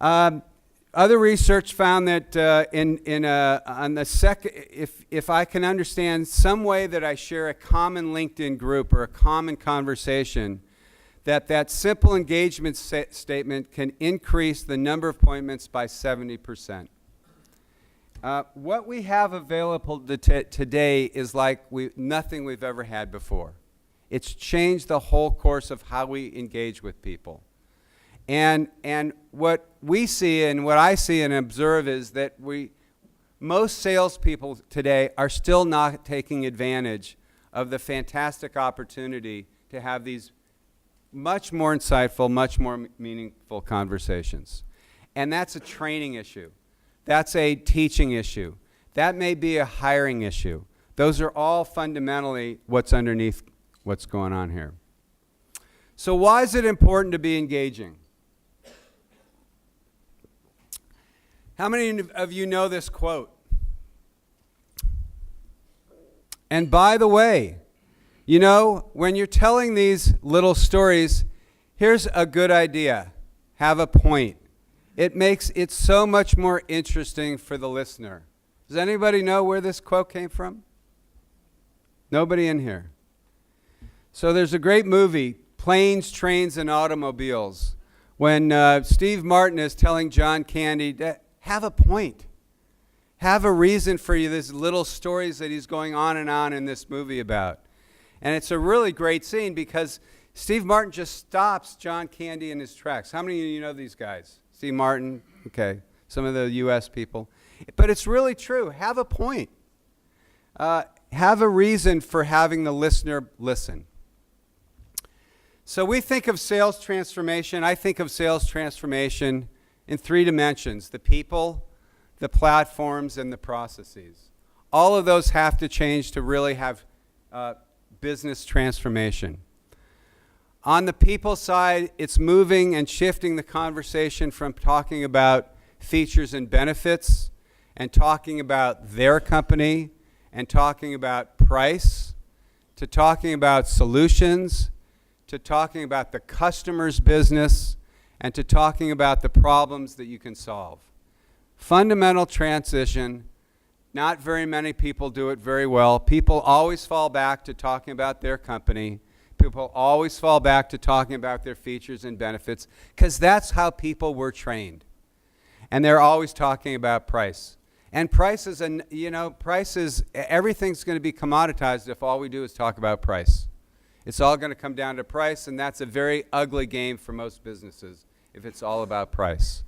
Other research found that if I can understand some way that I share a common LinkedIn group or a common conversation, that simple engagement statement can increase the number of appointments by 70%. What we have available today is like nothing we've ever had before. It's changed the whole course of how we engage with people. And what we see and what I see and observe is that most salespeople today are still not taking advantage of the fantastic opportunity to have these much more insightful, much more meaningful conversations. And that's a training issue. That's a teaching issue. That may be a hiring issue. Those are all fundamentally what's underneath what's going on here. So why is it important to be engaging? How many of you know this quote? And by the way, you know, when you're telling these little stories, here's a good idea. Have a point. It makes it so much more interesting for the listener. Does anybody know where this quote came from? Nobody in here. So there's a great movie, Planes, Trains, and Automobiles, when Steve Martin is telling John Candy, have a point. Have a reason for you, these little stories that he's going on in this movie about. And it's a really great scene because Steve Martin just stops John Candy in his tracks. How many of you know these guys? Steve Martin, okay, some of the U.S. people. But it's really true. Have a point. Have a reason for having the listener listen. So we think of sales transformation. I think of sales transformation in 3 dimensions: the people, the platforms, and the processes. All of those have to change to really have business transformation. On the people side, it's moving and shifting the conversation from talking about features and benefits and talking about their company and talking about price to talking about solutions to talking about the customer's business and to talking about the problems that you can solve. Fundamental transition. Not very many people do it very well. People always fall back to talking about their company. People always fall back to talking about their features and benefits because that's how people were trained. And they're always talking about price. And prices, everything's going to be commoditized if all we do is talk about price. It's all going to come down to price, and that's a very ugly game for most businesses if it's all about price.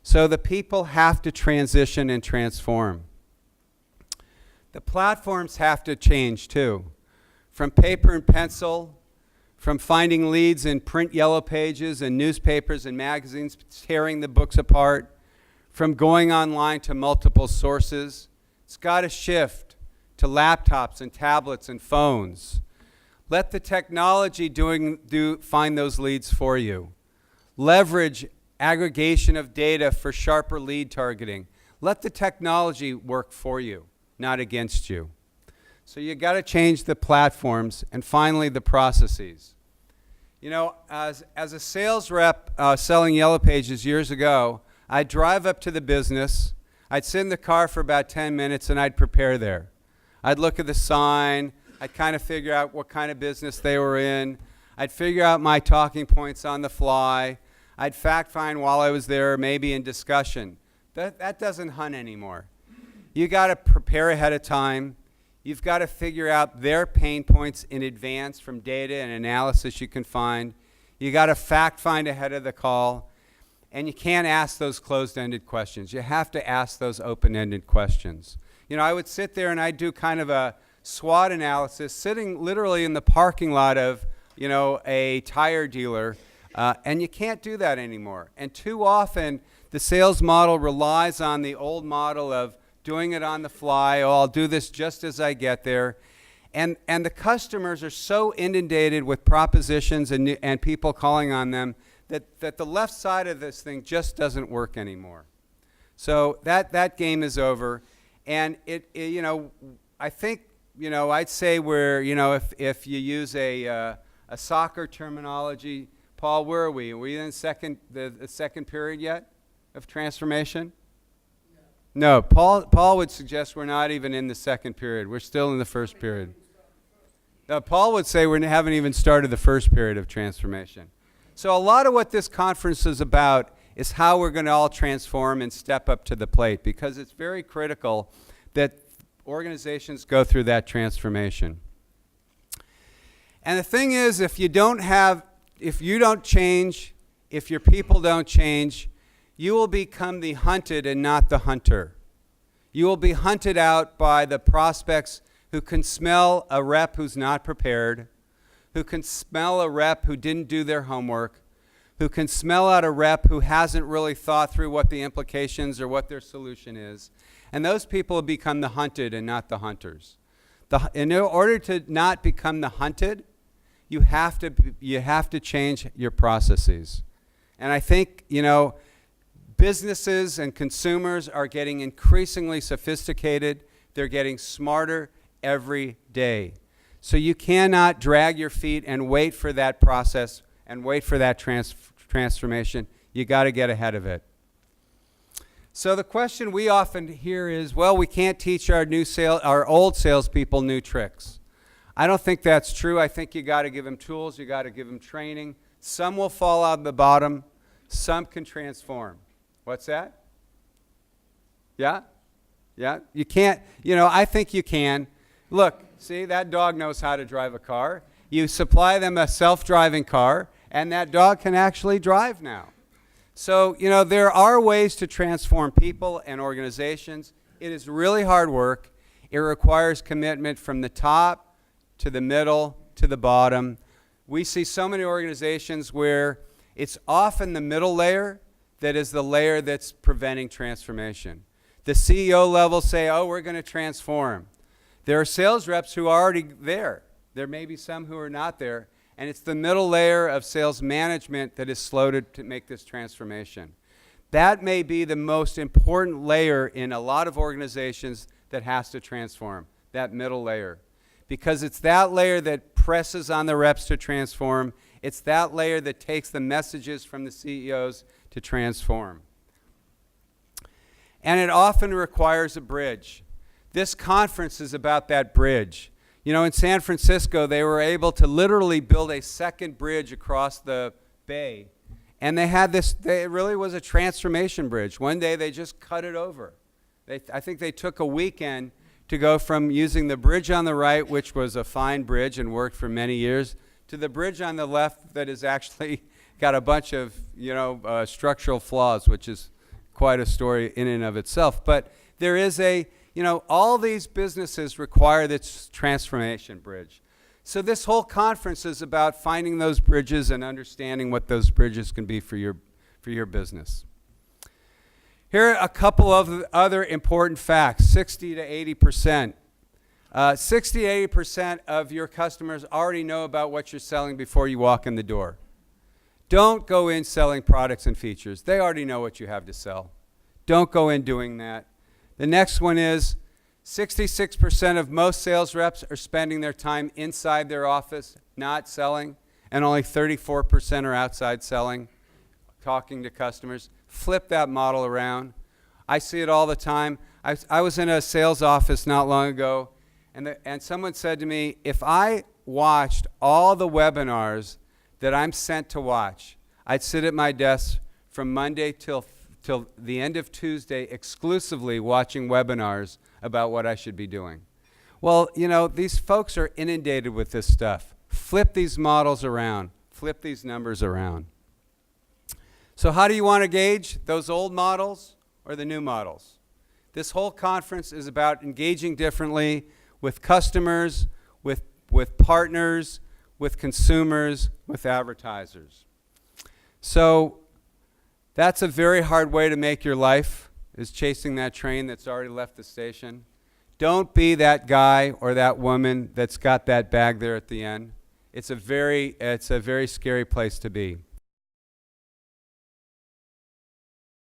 So the people have to transition and transform. The platforms have to change too. From paper and pencil, from finding leads in print yellow pages and newspapers and magazines, tearing the books apart, from going online to multiple sources, it's got to shift to laptops and tablets and phones. Let the technology find those leads for you. Leverage aggregation of data for sharper lead targeting. Let the technology work for you, not against you. So you got to change the platforms and finally the processes. You know, as a sales rep selling Yellow Pages years ago, I'd drive up to the business, I'd sit in the car for about 10 minutes and I'd prepare there. I'd look at the sign, I'd kind of figure out what kind of business they were in, I'd figure out my talking points on the fly, I'd fact find while I was there, maybe in discussion. That doesn't hunt anymore. You got to prepare ahead of time. You've got to figure out their pain points in advance from data and analysis you can find. You got to fact find ahead of the call. And you can't ask those closed-ended questions. You have to ask those open-ended questions. You know, I would sit there and I'd do kind of a SWOT analysis, sitting literally in the parking lot of, you know, a tire dealer. And you can't do that anymore. And too often, the sales model relies on the old model of doing it on the fly. Oh, I'll do this just as I get there. And the customers are so inundated with propositions and people calling on them that the left side of this thing just doesn't work anymore. So that game is over. And you know, I think, you know, I'd say we're, you know, if you use a soccer terminology, Paul, where are we? Are we in the second period yet? of transformation? No, Paul would suggest we're not even in the second period. We're still in the first period. Paul would say we haven't even started the first period of transformation. So a lot of what this conference is about is how we're going to all transform and step up to the plate, because it's very critical that organizations go through that transformation. And the thing is, if you don't change, if your people don't change, you will become the hunted and not the hunter. You will be hunted out by the prospects who can smell a rep who's not prepared, who can smell a rep who didn't do their homework, who can smell out a rep who hasn't really thought through what the implications or what their solution is. And those people will become the hunted and not the hunters. In order to not become the hunted, you have to change your processes. And I think, businesses and consumers are getting increasingly sophisticated. They're getting smarter every day. So you cannot drag your feet and wait for that process and wait for that transformation. You got to get ahead of it. So the question we often hear is, well, we can't teach our old salespeople new tricks. I don't think that's true. I think you got to give them tools. You got to give them training. Some will fall out the bottom. Some can transform. What's that? Yeah? Yeah? You can't, I think you can. Look, see, that dog knows how to drive a car. You supply them a self-driving car, and that dog can actually drive now. So, there are ways to transform people and organizations. It is really hard work. It requires commitment from the top to the middle to the bottom. We see so many organizations where it's often the middle layer that is the layer that's preventing transformation. The CEO level say, oh, we're going to transform. There are sales reps who are already there. There may be some who are not there. And it's the middle layer of sales management that is slow to make this transformation. That may be the most important layer in a lot of organizations that has to transform, that middle layer. Because it's that layer that presses on the reps to transform. It's that layer that takes the messages from the CEOs to transform. And it often requires a bridge. This conference is about that bridge. In San Francisco, they were able to literally build a second bridge across the bay. And it really was a transformation bridge. One day they just cut it over. I think they took a weekend to go from using the bridge on the right, which was a fine bridge and worked for many years, to the bridge on the left that is actually got a bunch of, structural flaws, which is quite a story in and of itself. But there is all these businesses require this transformation bridge. So this whole conference is about finding those bridges and understanding what those bridges can be for your business. Here are a couple of other important facts. 60 to 80%. 60 to 80% of your customers already know about what you're selling before you walk in the door. Don't go in selling products and features. They already know what you have to sell. Don't go in doing that. The next one is 66% of most sales reps are spending their time inside their office, not selling, and only 34% are outside selling, talking to customers. Flip that model around. I see it all the time. I was in a sales office not long ago, and someone said to me, if I watched all the webinars that I'm sent to watch, I'd sit at my desk from Monday till the end of Tuesday exclusively watching webinars about what I should be doing. Well, these folks are inundated with this stuff. Flip these models around. Flip these numbers around. So how do you want to gauge those old models or the new models? This whole conference is about engaging differently with customers, with partners, with consumers, with advertisers. So that's a very hard way to make your life, is chasing that train that's already left the station. Don't be that guy or that woman that's got that bag there at the end. It's a very scary place to be.